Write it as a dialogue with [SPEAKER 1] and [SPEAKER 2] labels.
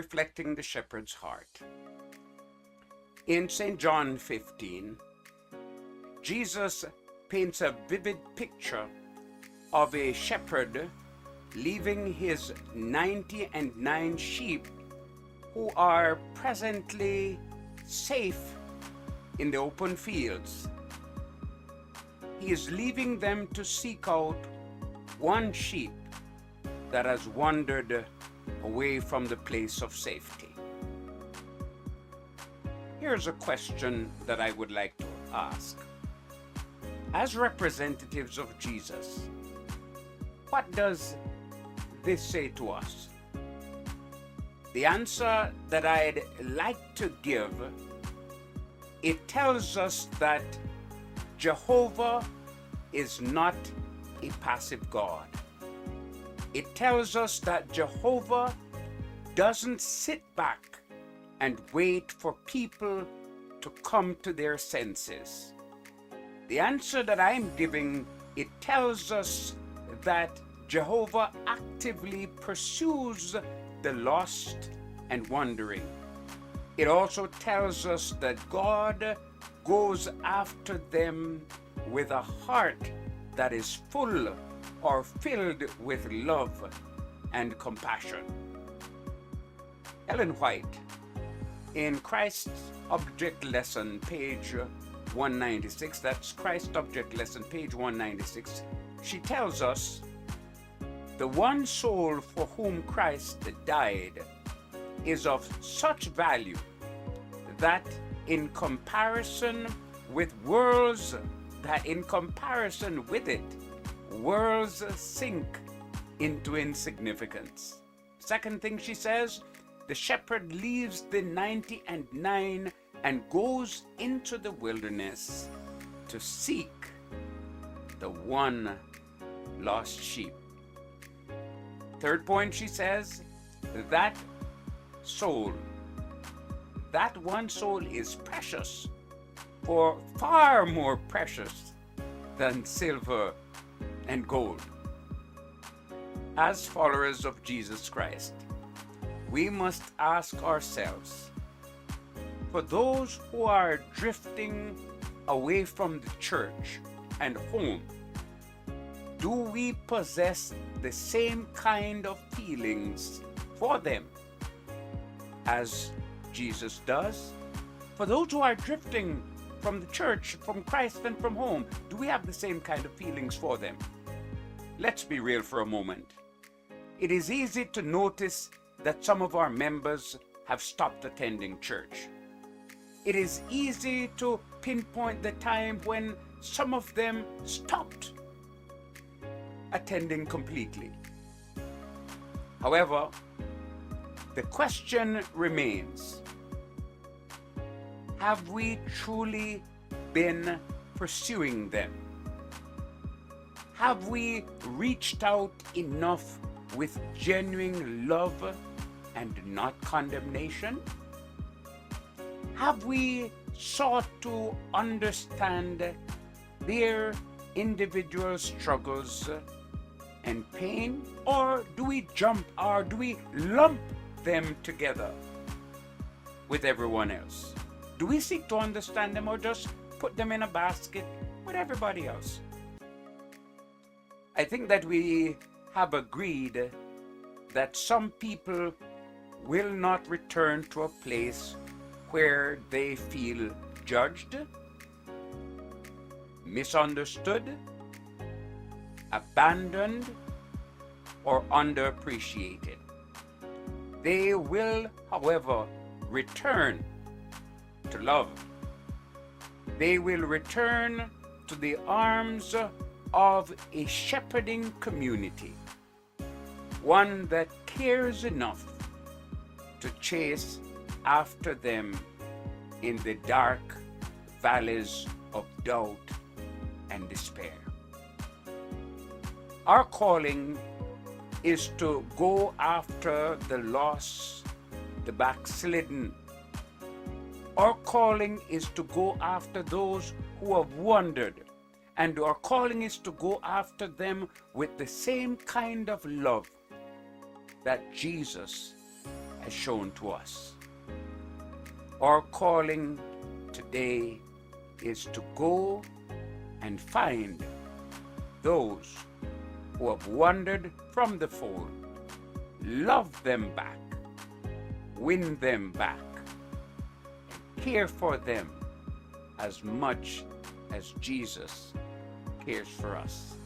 [SPEAKER 1] reflecting the shepherd's heart. In St. John 15, Jesus paints a vivid picture of a shepherd leaving his 99 sheep who are presently safe in the open fields. He is leaving them to seek out one sheep that has wandered away from the place of safety. Here's a question that I would like to ask. As representatives of Jesus, what does this say to us? The answer that I'd like to give, it tells us that Jehovah is not a passive God. It tells us that Jehovah doesn't sit back and wait for people to come to their senses. The answer that I'm giving, it tells us that Jehovah actively pursues the lost and wandering. It also tells us that God goes after them with a heart that is full or filled with love and compassion. Ellen White, in Christ's Object Lesson, page 196, that's Christ's Object Lesson, page 196, she tells us, the one soul for whom Christ died is of such value that in comparison with it, worlds sink into insignificance. Second thing she says, the shepherd leaves the 99 and goes into the wilderness to seek the one lost sheep. Third point, she says, that one soul is precious, for far more precious than silver and gold. As followers of Jesus Christ, we must ask ourselves, for those who are drifting away from the church and home, do we possess the same kind of feelings for them as Jesus does? For those who are drifting from the church, from Christ, and from home, do we have the same kind of feelings for them? Let's be real for a moment. It is easy to notice that some of our members have stopped attending church. It is easy to pinpoint the time when some of them stopped attending completely. However, the question remains, have we truly been pursuing them? Have we reached out enough with genuine love and not condemnation? Have we sought to understand their individual struggles and pain, or do we lump them together with everyone else? Do we seek to understand them or just put them in a basket with everybody else? I think that we have agreed that some people will not return to a place where they feel judged, misunderstood, abandoned, or underappreciated. They will, however, return to love. They will return to the arms of a shepherding community, one that cares enough to chase after them in the dark valleys of doubt and despair. Our calling is to go after the lost, the backslidden. Our calling is to go after those who have wandered, and our calling is to go after them with the same kind of love that Jesus has shown to us. Our calling today is to go and find those who have wandered from the fold, love them back, win them back, and care for them as much as Jesus cares for us.